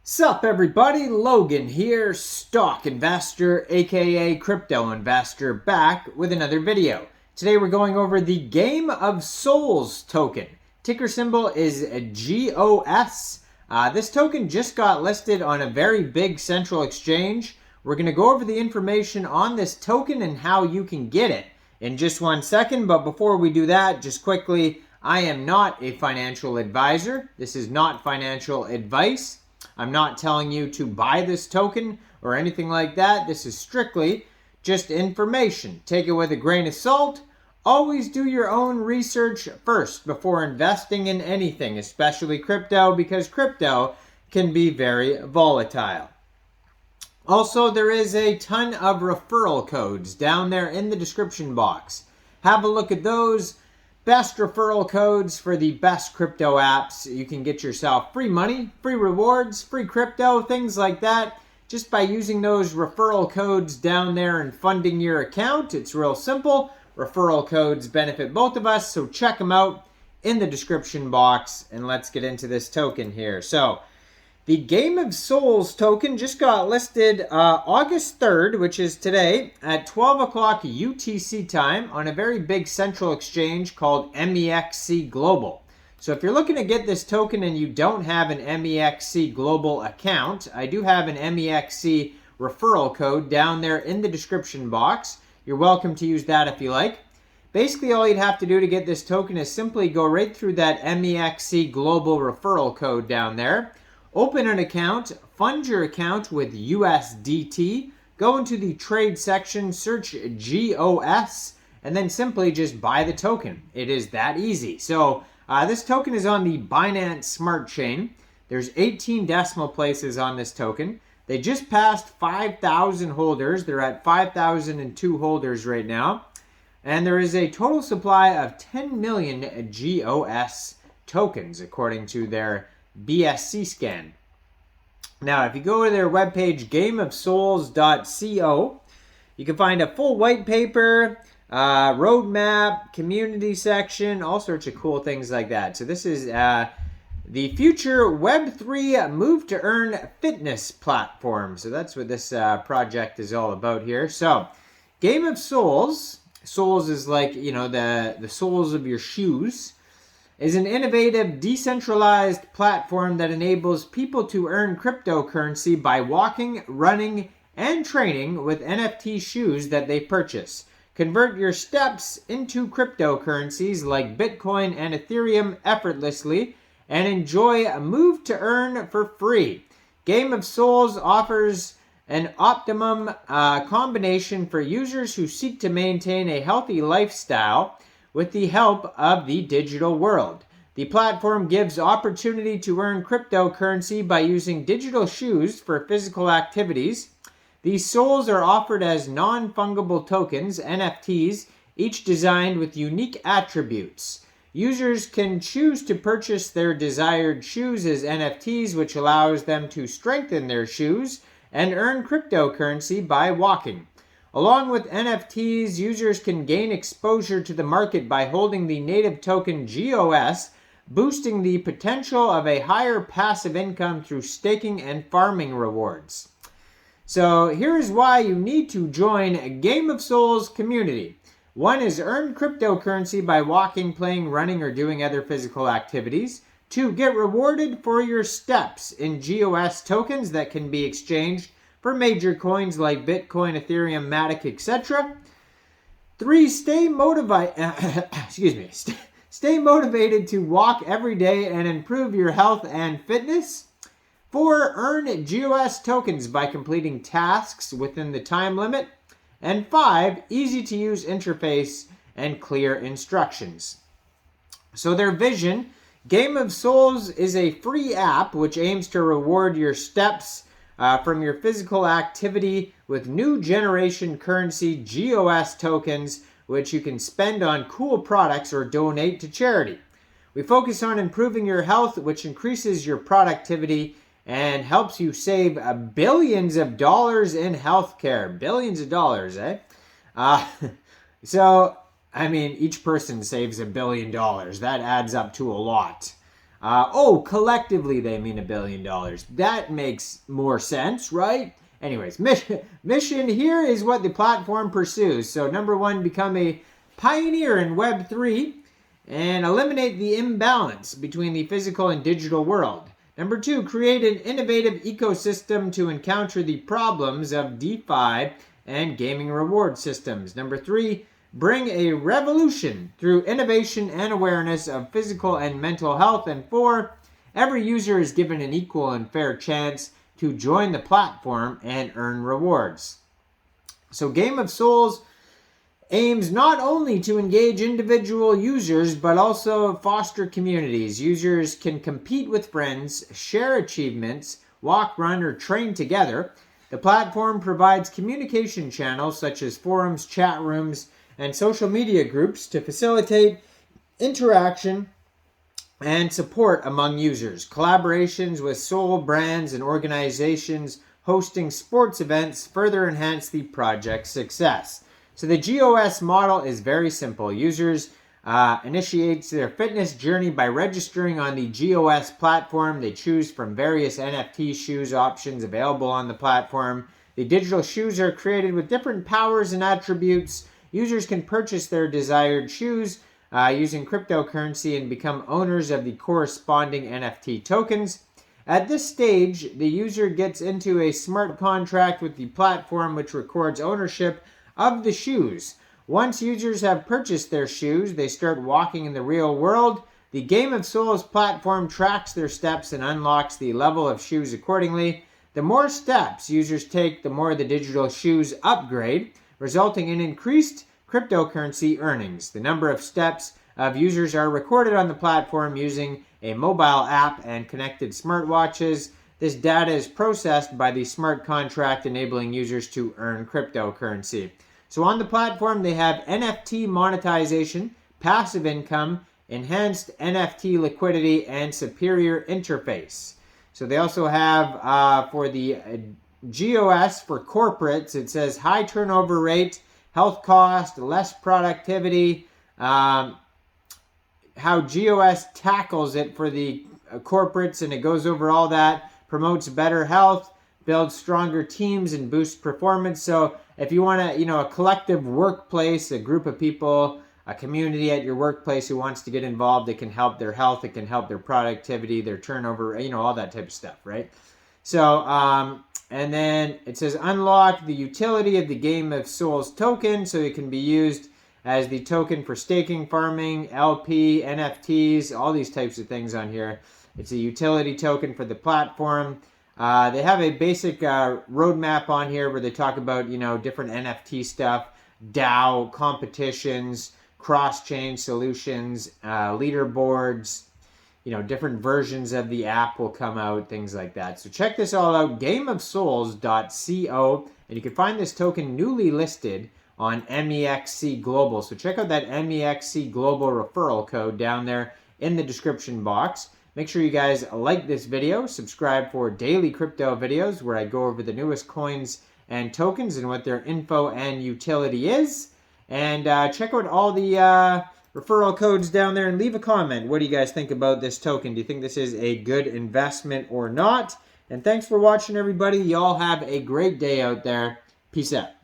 Sup everybody, Logan here, stock investor aka crypto investor, back with another video. Today we're going over the Game of Souls token. Ticker symbol is GOS. This token just got listed on a very big central exchange. We're going to go over the information on this token and how you can get it in just 1 second. But before we do that, just quickly, I am not a financial advisor. This is not financial advice. I'm not telling you to buy this token or anything like that. This is strictly just information. Take it with a grain of salt. Always do your own research first before investing in anything, especially crypto, because crypto can be very volatile. Also, there is a ton of referral codes down there in the description box. Have a look at those. Best referral codes for the best crypto apps. You can get yourself free money, free rewards, free crypto, things like that, just by using those referral codes down there and funding your account. It's real simple. Referral codes benefit both of us, so check them out in the description box. And let's get into this token here. So the Game of Souls token just got listed August 3rd, which is today, at 12 o'clock UTC time on a very big central exchange called Mexc Global. So if you're looking to get this token and you don't have an Mexc Global account, I do have an Mexc referral code down there in the description box. You're welcome to use that if you like. Basically, all you'd have to do to get this token is simply go right through that Mexc Global referral code down there. Open an account, fund your account with USDT, go into the trade section, search GOS, and then simply just buy the token. It is that easy. So this token is on the Binance Smart Chain. There's 18 decimal places on this token. They just passed 5,000 holders. They're at 5,002 holders right now. And there is a total supply of 10 million GOS tokens, according to their BSC scan. Now, if you go to their webpage, gameofsouls.co, you can find a full white paper, roadmap, community section, all sorts of cool things like that. So this is the future Web3 move to earn fitness platform. So that's what this project is all about here. So Game of Souls, souls is like, you know, the soles of your shoes, is an innovative, decentralized platform that enables people to earn cryptocurrency by walking, running, and training with NFT shoes that they purchase. Convert your steps into cryptocurrencies like Bitcoin and Ethereum effortlessly and enjoy a move to earn for free. Game of Souls offers an optimum combination for users who seek to maintain a healthy lifestyle with the help of the digital world. The platform gives opportunity to earn cryptocurrency by using digital shoes for physical activities. These souls are offered as non-fungible tokens, NFTs, each designed with unique attributes. Users can choose to purchase their desired shoes as NFTs, which allows them to strengthen their shoes and earn cryptocurrency by walking. Along with NFTs, users can gain exposure to the market by holding the native token GOS, boosting the potential of a higher passive income through staking and farming rewards. So here is why you need to join a Game of Souls community. One is earn cryptocurrency by walking, playing, running, or doing other physical activities. 2, get rewarded for your steps in GOS tokens that can be exchanged for major coins like Bitcoin, Ethereum, Matic, etc. 3, stay motivated to walk every day and improve your health and fitness. 4, earn GOS tokens by completing tasks within the time limit. And 5, easy to use interface and clear instructions. So their vision, Game of Souls is a free app which aims to reward your steps from your physical activity with new generation currency GOS tokens, which you can spend on cool products or donate to charity. We focus on improving your health, which increases your productivity and helps you save billions of dollars in healthcare. Billions of dollars, eh? So, I mean, each person saves $1 billion. That adds up to a lot. Oh, collectively they mean $1 billion. That makes more sense, right? Anyways, mission here is what the platform pursues. So number 1, become a pioneer in Web3 and eliminate the imbalance between the physical and digital world. Number 2, create an innovative ecosystem to encounter the problems of DeFi and gaming reward systems. Number 3, bring a revolution through innovation and awareness of physical and mental health. And 4, every user is given an equal and fair chance to join the platform and earn rewards. So Game of Souls aims not only to engage individual users, but also foster communities. Users can compete with friends, share achievements, walk, run, or train together. The platform provides communication channels such as forums, chat rooms, and social media groups to facilitate interaction and support among users. Collaborations with Soul brands and organizations hosting sports events further enhance the project's success. So the GOS model is very simple. Users initiate their fitness journey by registering on the GOS platform. They choose from various NFT shoes options available on the platform. The digital shoes are created with different powers and attributes. Users can purchase their desired shoes using cryptocurrency and become owners of the corresponding NFT tokens. At this stage, the user gets into a smart contract with the platform which records ownership of the shoes. Once users have purchased their shoes, they start walking in the real world. The Game of Souls platform tracks their steps and unlocks the level of shoes accordingly. The more steps users take, the more the digital shoes upgrade, resulting in increased cryptocurrency earnings. The number of steps of users are recorded on the platform using a mobile app and connected smartwatches. This data is processed by the smart contract, enabling users to earn cryptocurrency. So on the platform, they have NFT monetization, passive income, enhanced NFT liquidity, and superior interface. So they also have for the GOS for corporates, it says high turnover rate, health cost, less productivity, how GOS tackles it for the corporates, and it goes over all that, promotes better health, builds stronger teams, and boosts performance. So if you want to, a collective workplace, a group of people, a community at your workplace who wants to get involved, it can help their health, it can help their productivity, their turnover, all that type of stuff, right? So, and then it says unlock the utility of the Game of Souls token, so it can be used as the token for staking, farming, LP, NFTs, all these types of things on here. It's a utility token for the platform. They have a basic roadmap on here where they talk about, different NFT stuff, DAO, competitions, cross-chain solutions, leaderboards, different versions of the app will come out, things like that. So check this all out, gameofsouls.co, and you can find this token newly listed on Mexc Global. So check out that Mexc Global referral code down there in the description box. Make sure you guys like this video, subscribe for daily crypto videos where I go over the newest coins and tokens and what their info and utility is. And check out all the referral codes down there and leave a comment. What do you guys think about this token? Do you think this is a good investment or not? And thanks for watching, everybody. Y'all have a great day out there. Peace out.